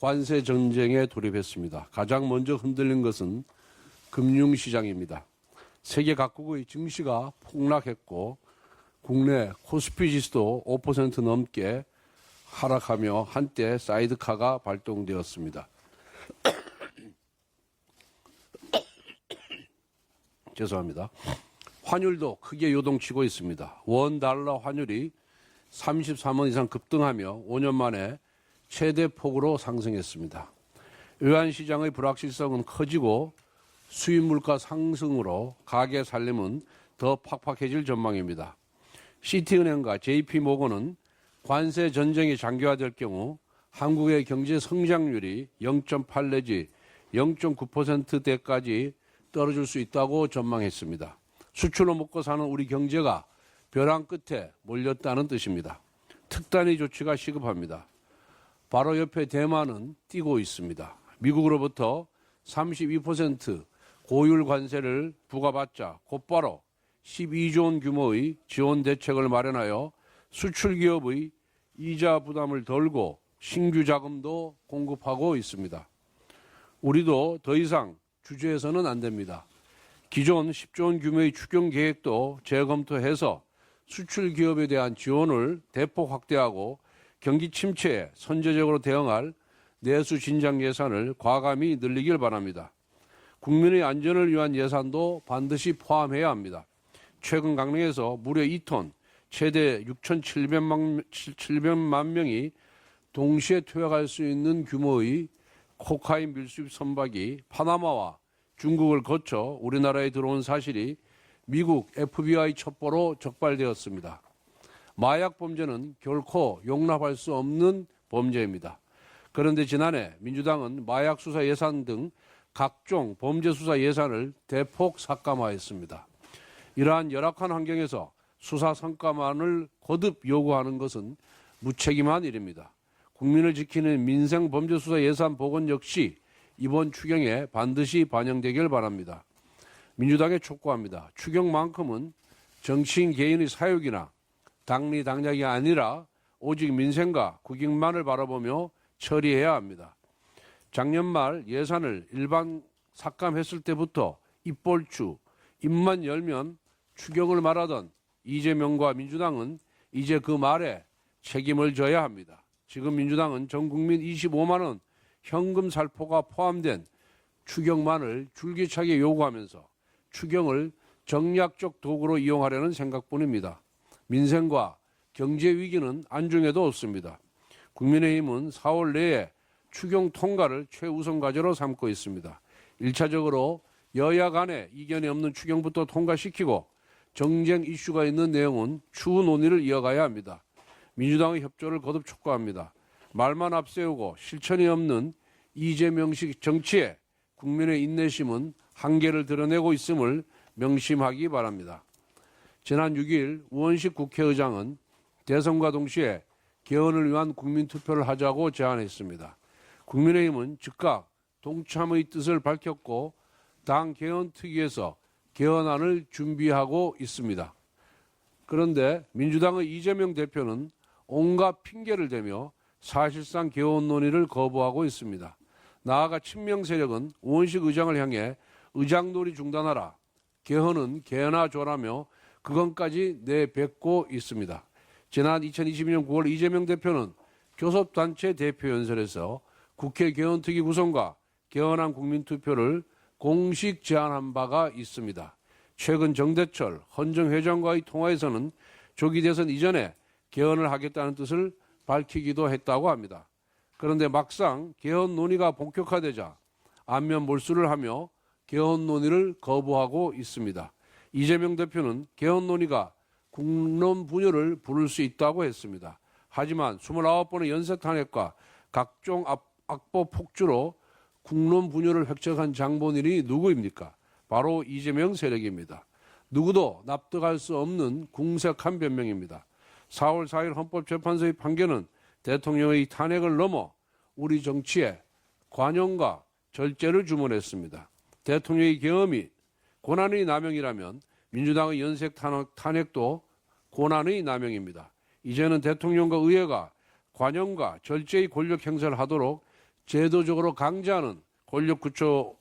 관세 전쟁에 돌입했습니다. 가장 먼저 흔들린 것은 금융시장입니다. 세계 각국의 증시가 폭락했고 국내 코스피 지수도 5% 넘게 하락하며 한때 사이드카가 발동되었습니다. 죄송합니다. 환율도 크게 요동치고 있습니다. 원 달러 환율이 33원 이상 급등하며 5년 만에 최대 폭으로 상승했습니다. 외환시장의 불확실성은 커지고 수입 물가 상승으로 가계 살림은 더 팍팍해질 전망입니다. 시티은행과 JP모건은 관세 전쟁이 장기화될 경우 한국의 경제 성장률이 0.8 내지 0.9%대까지 떨어질 수 있다고 전망했습니다. 수출로 먹고 사는 우리 경제가 벼랑 끝에 몰렸다는 뜻입니다. 특단의 조치가 시급합니다. 바로 옆에 대만은 뛰고 있습니다. 미국으로부터 32% 고율 관세를 부과받자 곧바로 12조 원 규모의 지원 대책을 마련하여 수출 기업의 이자 부담을 덜고 신규 자금도 공급하고 있습니다. 우리도 더 이상 주저해서는 안 됩니다. 기존 10조 원 규모의 추경 계획도 재검토해서 수출 기업에 대한 지원을 대폭 확대하고 경기 침체에 선제적으로 대응할 내수 진작 예산을 과감히 늘리길 바랍니다. 국민의 안전을 위한 예산도 반드시 포함해야 합니다. 최근 강릉에서 무려 2톤, 최대 6,700만 명이 동시에 투약할 수 있는 규모의 코카인 밀수입 선박이 파나마와 중국을 거쳐 우리나라에 들어온 사실이 미국 FBI 첩보로 적발되었습니다. 마약 범죄는 결코 용납할 수 없는 범죄입니다. 그런데 지난해 민주당은 마약 수사 예산 등 각종 범죄 수사 예산을 대폭 삭감하였습니다. 이러한 열악한 환경에서 수사 성과만을 거듭 요구하는 것은 무책임한 일입니다. 국민을 지키는 민생 범죄 수사 예산 복원 역시 이번 추경에 반드시 반영되길 바랍니다. 민주당에 촉구합니다. 추경만큼은 정치인 개인의 사욕이나 당리 당략이 아니라 오직 민생과 국익만을 바라보며 처리해야 합니다. 작년 말 예산을 일반 삭감했을 때부터 입벌추, 입만 열면 추경을 말하던 이재명과 민주당은 이제 그 말에 책임을 져야 합니다. 지금 민주당은 전 국민 25만 원 현금 살포가 포함된 추경만을 줄기차게 요구하면서 추경을 정략적 도구로 이용하려는 생각뿐입니다. 민생과 경제 위기는 안중에도 없습니다. 국민의힘은 4월 내에 추경 통과를 최우선 과제로 삼고 있습니다. 1차적으로 여야 간에 이견이 없는 추경부터 통과시키고 정쟁 이슈가 있는 내용은 추후 논의를 이어가야 합니다. 민주당의 협조를 거듭 촉구합니다. 말만 앞세우고 실천이 없는 이재명식 정치에 국민의 인내심은 한계를 드러내고 있음을 명심하기 바랍니다. 지난 6일 우원식 국회의장은 대선과 동시에 개헌을 위한 국민투표를 하자고 제안했습니다. 국민의힘은 즉각 동참의 뜻을 밝혔고 당 개헌특위에서 개헌안을 준비하고 있습니다. 그런데 민주당의 이재명 대표는 온갖 핑계를 대며 사실상 개헌 논의를 거부하고 있습니다. 나아가 친명 세력은 우원식 의장을 향해 의장놀이 중단하라, 개헌은 개헌아 줘라며 그건까지 내뱉고 있습니다. 지난 2022년 9월 이재명 대표는 교섭단체 대표연설에서 국회 개헌특위 구성과 개헌안 국민투표를 공식 제안한 바가 있습니다. 최근 정대철 헌정 회장과의 통화에서는 조기 대선 이전에 개헌을 하겠다는 뜻을 밝히기도 했다고 합니다. 그런데 막상 개헌 논의가 본격화되자 안면 몰수를 하며 개헌 논의를 거부하고 있습니다. 이재명 대표는 개헌 논의가 국론 분열을 부를 수 있다고 했습니다. 하지만 29번의 연쇄 탄핵과 각종 악법 폭주로 국론 분열을 획책한 장본인이 누구입니까? 바로 이재명 세력입니다. 누구도 납득할 수 없는 궁색한 변명입니다. 4월 4일 헌법재판소의 판결은 대통령의 탄핵을 넘어 우리 정치에 관용과 절제를 주문했습니다. 대통령의 계엄이 권한의 남용이라면 민주당의 연쇄 탄핵도 권한의 남용입니다. 이제는 대통령과 의회가 관용과 절제의 권력 행사를 하도록 제도적으로 강제하는 권력구조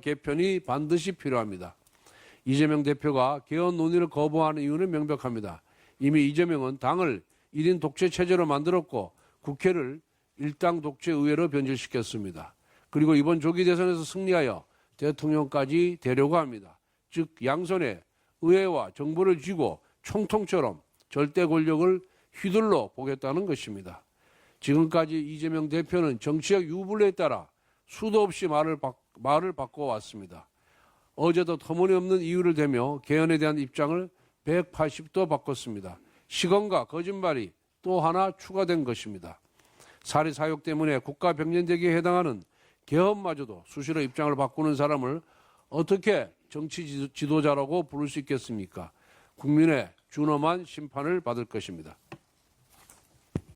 개편이 반드시 필요합니다. 이재명 대표가 개헌 논의를 거부하는 이유는 명백합니다. 이미 이재명은 당을 1인 독재 체제로 만들었고 국회를 일당 독재 의회로 변질시켰습니다. 그리고 이번 조기 대선에서 승리하여 대통령까지 되려고 합니다. 즉 양손에 의회와 정부를 쥐고 총통처럼 절대 권력을 휘둘러 보겠다는 것입니다. 지금까지 이재명 대표는 정치적 유불리에 따라 수도 없이 말을 바꿔왔습니다. 어제도 터무니없는 이유를 대며 개헌에 대한 입장을 180도 바꿨습니다. 시건과 거짓말이 또 하나 추가된 것입니다. 사리 사욕 때문에 국가 병련대기에 해당하는 개헌마저도 수시로 입장을 바꾸는 사람을 어떻게 정치 지도자라고 부를 수 있겠습니까? 국민의 준엄한 심판을 받을 것입니다.